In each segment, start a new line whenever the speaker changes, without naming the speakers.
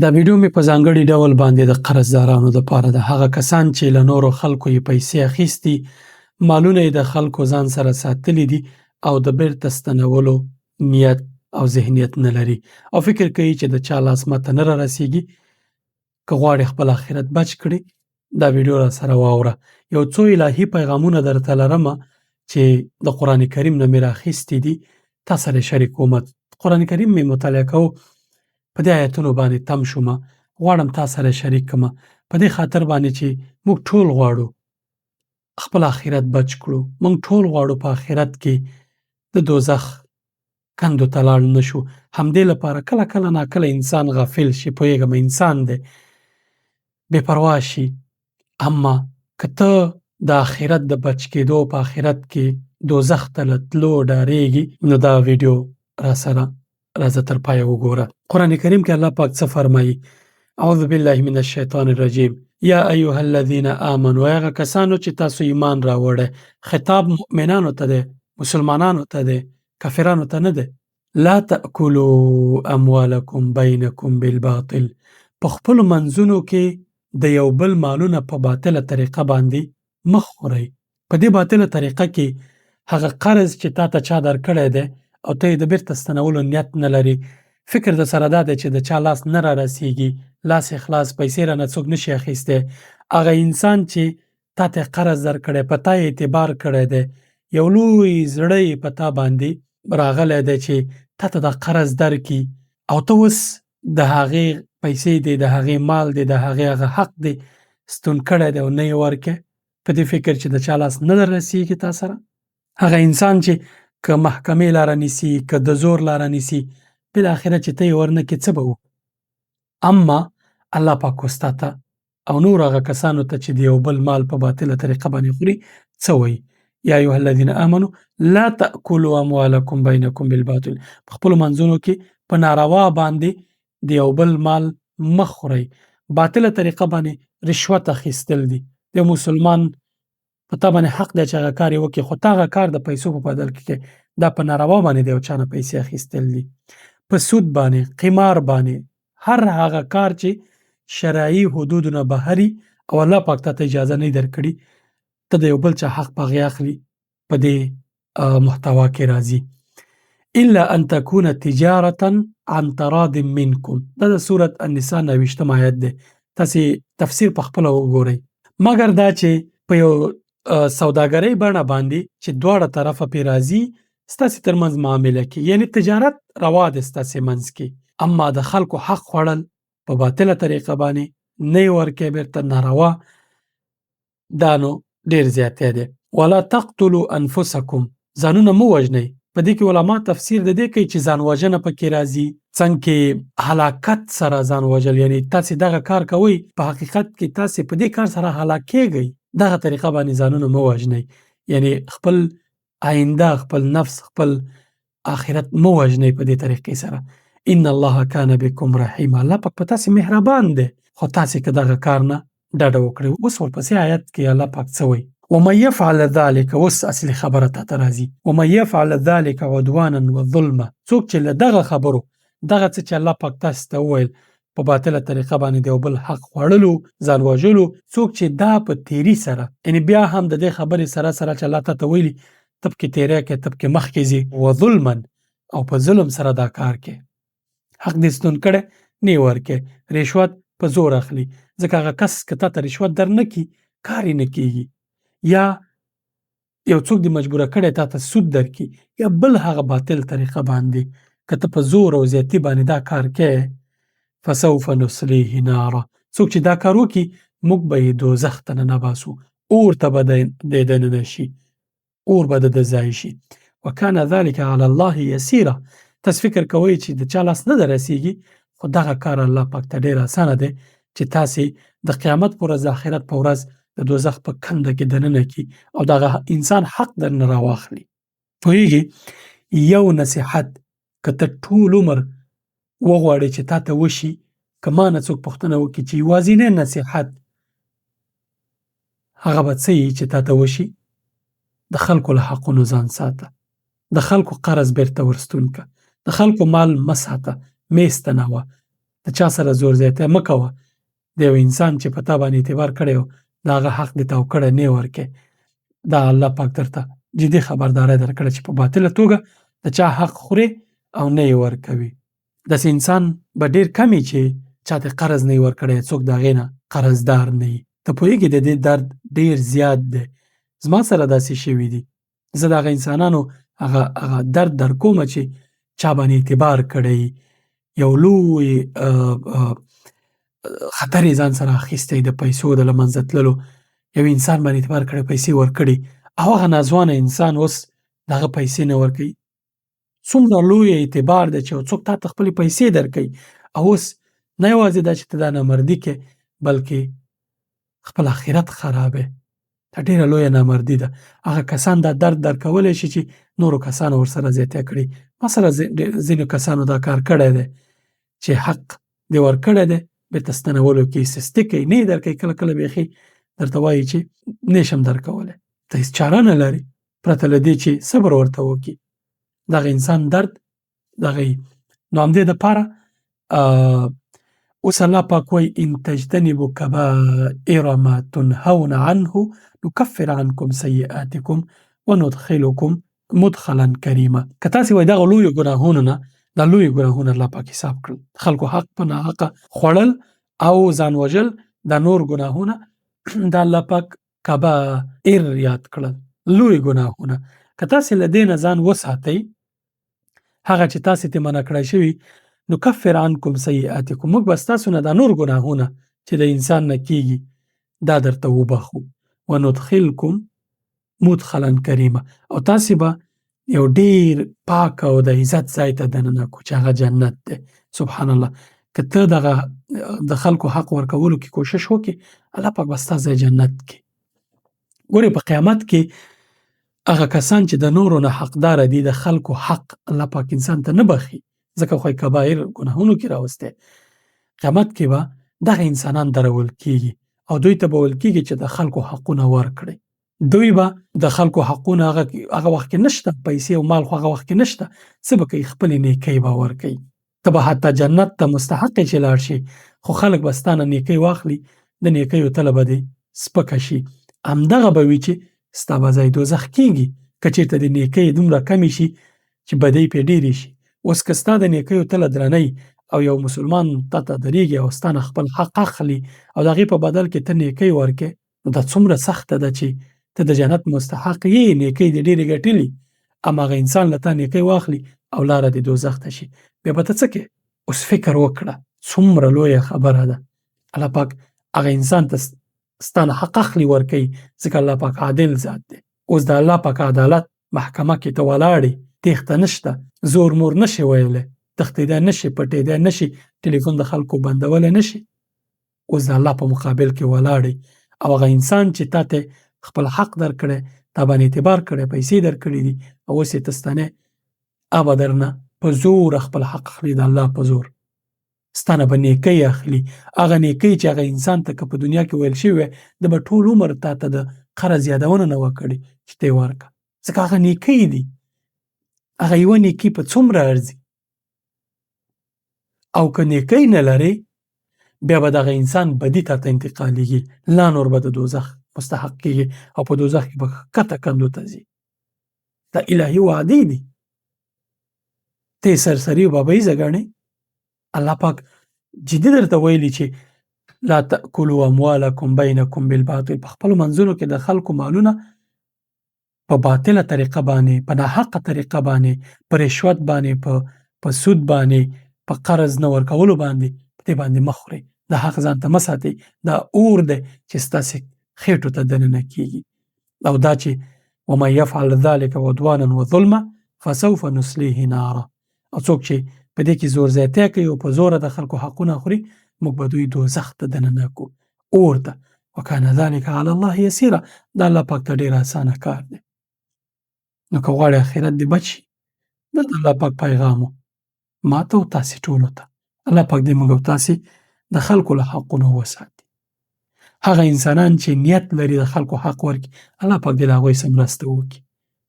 دا ویډیو مې په ځانګړي ډول باندې د قرضدارانو دپاره ده. هغه کسان چې له نورو خلکو یې پیسې اخیستي، مالونه یې د خلکو ځان سره ساتلي دي او د بیرته ستنولو نیت او ذهنیت نه لري او فکر کوي چې د چا لاس ماته نه رارسیږي. که غواړې خپل آخرت بچ کړې، دا ویډیو را سره واوره. یو څو الهي پیغامونه درته لرمه چې د قرآن کریم نه مې راخیستي دي، تا سره یې شریکومه. قرآن کریم مې مطالعه کوو، په دې آیتونو باندې تم شومه، غواړم تا سره شریک کړمه، په دې خاطر باندې چې موږ ټول غواړو خپل آخرت بچ کړو. موږ ټول غواړو په آخرت کې د دوزخ کندو ته لاړ نه شو. همدې لپاره کله کله ناکله انسان غافل شي، پوهېږم انسان دی، بې پروا شي. اما که ته د آخرت د بچ کېدو په آخرت کې دوزخ ته له تلو ډارېږي، نو دا ویډیو را سره راځه تر پایه وګوره. قرآن کریم کې الله پاک څه فرمایي؟ اعوذ بالله من الشیطان الرجیم. یا ایها الذین آمنوا، هغه کسانو چې تاسو ایمان راوړی. خطاب مؤمنانو ته دی، مسلمانانو ته دی، کافرانو ته نه دی. لا تأکلوا اموالکم بینکم بالباطل، په خپلو منځونو کې د یو بل مالونه په باطله طریقه باندې مه خورئ. په دې باطله طریقه کې هغه قرض چې تا ته چا درکړی دی او ته یې د بیرته ستنولو نیت نه لري، فکر در سره دا دی چې د چا لاس نه رارسیږي، لاس یې خلاص، پیسې رانه څوک نشي اخیستی. هغه انسان چې تا ته قرض درکړی، په تا یې اعتبار کړی دی، یو لوی زړه یې په تا باندې راغلی دی چې تا ته دا قرض درکړي او ته اوس د هغې پیسې دی، د هغې مال دی، د هغې هغه حق دی ستون کړی دی او نه یې ورکړې، په دې فکر چې د چا لاس نه در رسیږي تا سره. هغه انسان چې که محکمې لاره نیسي، که د زور لاره نیسي، بالاخره چې ته یې ورنکړې څه به و؟ اما الله پاک اوس تا ته او نور هغه کسانو ته چې د یو بل مال په باطله طریقه باندې خوري څه وایي؟ یا ایها الذین آمنوا لا تأکلوا اموالکم بینکم بالباطل، په خپلو منځونو کې په ناروا باندې د یو بل مال مه خورئ. باطله طریقه باندې رشوت اخیستل دي. د یو مسلمان په تا باندې حق دی چې هغه کار یې وکړي، خو ته هغه کار د پیسو په بدل کې کوې، دا په ناروا باندې د یو چا نه پیسې اخیستل دي. په سود باندې، قمار باندې، هر هغه کار چې شرعي حدودو نه بهر وي او الله پاک ته اجازه نه درکړي، ته د یو بل چا حق په هغې اخلي، په دې محتوا کې راځي. الا ان تکون تجارة عن تراض منکم، دا د سورة النساء 29 آیت دی. تاسې تفسیر په خپله وګورئ. مګر دا چې په یو سوداګرۍ بڼه باندې چې دواړه طرفه پې راځي، ستاسې ترمنځ معامله کې، یعنې تجارت روا دی ستاسې منځ کې، اما د خلکو حق خوړل په باطله طریقه باندې نه یې ورکوې بیرته، ناروا، دا نو ډېر زیاتی دی. ولا تقتلوا انفسکم، ځانونه مه وژنئ. په دې کې علما تفسیر د دې کوي چې ځان وژنه پکې راځي، څنګه هلاکت سره ځان وژل، یعنې تاسې دغه کار کوئ، په حقیقت کې تاسې په دې کار سره هلاک کېږئ. دغه طریقه باندې ځانونه مه وژنئ، یعنې خپل آینده، خپل نفس، خپل آخرت مه وژنئ په دې طریقې سره. ان الله کان بکم رحیما، الله پاک په تاسې مهربان دی، خو تاسې که دغه کار نه ډډه وکړئ. اوس ورپسې آیت کې الله پاک څه وایي؟ ومن یفعل ذلک، اوس اصلي خبره ته راځي. ومن یفعل ذلک عدوانا وظلما، څوک چې له دغه خبرو، دغه څه چې الله پاک تاسو ته وویل، په باطله طریقه باندې د یو بل حق خوړلو، ځان وژلو، څوک چې دا په تیري سره، یعنې بیا هم د دې خبرې سره سره چې الله ته ویلي ته پکې تیری کوې، ته پکې مخکې ځې، وظلما، او په ظلم سره دا کار کوې، حق دې ستون کړی نه یې ورکوې، رشوت په زور اخلي، ځکه هغه کس که تا ته رشوت در نه کړي، کار یې نه کېږي. یا یو څوک دې مجبوره کړی تا ته سود درکړي، یا بل هغه باطل طریقه باندې که ته په زور او زیاتي باندې دا کار کوې، فسوف نصلیه نارا، څوک چې دا کار وکړي موږ به یې دوزخ ته ننباسو، اور ته به د دننه شي، اور به د ځای شي. وکان ذلک علی الله یسیرا، تاسو فکر کوئ چې د چا لاس نه در رسیږي، خو دغه کار الله پاک ته ډېر اسانه دی چې تاسې د قیامت په ورځ، د آخرت په ورځ د دوزخ په کنده کې دننه کړي او دغه انسان حق در نه راواخلي. پوهېږي، یو نصیحت که ته ټول عمر وغواړې چې تا ته وشي، که ما نه څوک پوښتنه وکړي چې یوازینی نصیحت هغه به څه وي چې تا ته وشي؟ د خلکو له حقونو ځان ساته، د خلکو قرض بیرته ورستون که، د خلکو مال مه ساته، مه یې ستنوه، د چا سره زور زیاتی مه کوه. د یو انسان چې په تا باندې اعتبار کړی و د هغه حق دې تاو کړی نه یې ورکې. دا الله پاک درته جدي خبرداری درکړه چې په باطله توګه د چا حق خورې او نه یې ورکوي. داسې انسان به ډېر کم وي چې چاته قرض نه وي ورکړی، څوک د هغې نه قرضدار نه وي. ته پوهېږې د دې درد ډېر زیات دی. زما سره داسې شوي دي. زه د هغه انسانانو هغه درد در کومه چې چا باندې اعتبار کړی، یو لوی خطر یې ځان سره اخیستی د پیسو د له منځه تللو. یو انسان باندې اعتبار کړی، پیسې ورکړي او هغه ناځوانه انسان اوس د هغه پیسې نه ورکوي. څومره لوی اعتبار دی چې څوک تا ته خپلې پیسې درکوي او اوس نه یوازې دا چې ته دا نامردي کې بلکې خپل آخرت خرابې. دا ډېره لویه نامردي ده. هغه کسان دا درد درکولی شي چې نورو کسانو ورسره زیاتی کړي. ما سره ځینو کسانو دا کار کړی دی چې حق دې ورکړی دی بېرته ستنولو کې سستي کوي، نه یې درکوي. کله کله بیخي درته وایي چې نه شم درکولی. ته هېڅ چاره نه لرې پرته له دې چې صبر ورته وکړي. دغه انسان درد دغه نو همدې دپاره اوس الله پاک وایي ان تجتنبوا کبائر ما تنهون عنه نکفر عنکم سیئاتکم وندخلکم مدخلا کریما. که تاسې وایي دغه لویو ګناهونو نه دا لوی ګناهونه الله پاک حساب کړل، خلکو حق په ناحقه خوړل او ځان وژل، دا نور ګناهونه دا الله پاک کبائر یاد کړل، لوی ګناهونه. که تاسې له دې نه ځان وساتئ، هغه چې تاسې ته منع کړی شوي، نکفر عنکم سیئاتکم، موږ به ستاسو نه دا نور ګناهونه چې د انسان نه کېږي دا درته وبخو. وندخلکم مدخلا کریما، او تاسې به یو ډېر پاک او د عزت ځای ته دننه کړو چې هغه جنت دی. سبحان الله. که ته دغه د خلکو حق ورکولو کې کوشش وکړې، الله پاک به ستا ځای جنت کړي. ګورې په قیامت کې هغه کسان چې د نورو نه حقداره دي، د خلکو حق الله پاک انسان ته نه بخي، ځکه خو یې کبایر ګناهونو کې راوستی. قیامت کې به دغه انسانان درول کېږي او دوی ته به ویل کېږي چې د خلکو حقونه ورکړئ. دوی به د خلکو حقونه هغه وخت کې نشته، پیسې او مال خو هغه وخت کې نشته، څه به کوي؟ خپلې نیکۍ به ورکوي. ته به حتی جنت ته مستحق یې چې لاړ شي، خو خلک به ستا نه نیکۍ واخلي، د نیکیو تله به دې سپکه شي. همدغه به وي چې ستا به ځای دوزخ کېږي که چېرته د نیکۍ دومره کمې شي چې بدۍ پرې ډېرې شي. اوس که ستا د نیکیو تله درنۍ او یو مسلمان تا ته درېږي او ستا نه خپل حق اخلي او د هغې په بدل کې ته نیکۍ ورکې، نو دا څومره سخته ده چې ته د جنت مستحق یې، نیکۍ دې ډېرې ګټلي، هماغه انسان له تا نیکۍ واخلي او لاره دې دوزخ ته شي. بیا به ته څه کوې؟ اوس فکر وکړه، څومره لویه خبره ده. الله پاک هغه انسان ته ستا نه حق اخلي ورکوي، ځکه الله پاک عادل ذات دی. اوس د الله پاک عدالت محکمه کې ته ولاړې، تېښته نشته، زور مور نشي ویلی، تښتېدی نشي، پټېدی نشي، ټلیفون د خلکو بندولی نشي. اوس د الله په مقابل کې ولاړې او هغه انسان چې تا ته خپل حق درکړی، تا باندې اعتبار کړی، پیسې درکړي دي او اوس یې ته ستنې، هغه درنه په زور خپل حق اخلي، د الله په زور ستا نه به نیکۍ اخلي. هغه نیکۍ چې هغه انسان ته که په دنیا کې ویل شوې وی، د به ټول عمر تا ته د قرض یادونه نه وه کړې چې ته یې ورکړه، ځکه هغه نیکۍ دي. هغه یوه نیکۍ په څومره ارزي. او که نیکۍ نه لرې، بیا به دغه انسان بدي تا ته انتقالېږي، لا نور به د دوزخ مستحق کېږي او په دوزخ کې به ښکته کندو ته ځي. دا الهي وعدې دي. ته یې سرسري او بابیزه ګڼې. الله پاک جدي درته ویلي چې لا تأکلوا اموالکم بینکم بالباطل، په خپلو منځونو کې د خلکو مالونه په باطله طریقه باندې، په ناحقه طریقه باندې، په رشوت باندې، په سود باندې، په قرض نه ورکولو باندې، په دې باندې مه خورئ. د حق ځان ته مه ساتئ. دا اور دی چې ستاسې خېټو ته دننه کېږي. او دا چې ومن یفعل ذلک عدوانا وظلما فسوف نصلیه نارا، او څوک چې په دې کې زور زیاتی کوي او په زوره د خلکو حقونه خوري، موږ به دوی دوزخ ته دننه کړو، اور ته. وکان ذلک علی الله یسیرا، دا الله پاک ته ډېر اسانه کار دی. نو که غواړې آخرت دې بچ شي، دا د الله پاک پیغام و ما ته او تاسې ټولو ته. الله پاک دې موږ او تاسې د خلکو له حقونو وساتي. هغه انسانان چې نیت لري د خلکو حق ورکړي، الله پاک دې له هغوی سره مرسته وکړي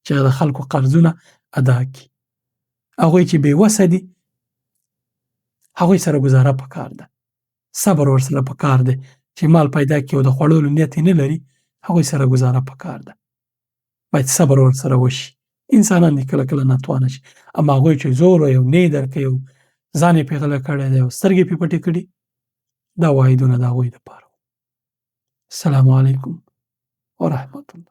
چې د خلکو قرضونه ادا کړي. هغوی چې بې وسه دي، هغوی سره ګزاره پکار ده. صبر ورسره پکار دی چې مال پیدا کړي او د خوړلو نیت یې نه لري، هغوی سره ګزاره پکار ده. باید صبر ورسره وشي. انسانان دي کله کله ناتوانه شي، اما هغوی چې زور وایي او نه یې درکوي او ځان یې پرې غلی کړی دی او سترګې پرې پټې کړي، دا واحدونه د هغوی دپاره. السلام علیکم ورحمة الله.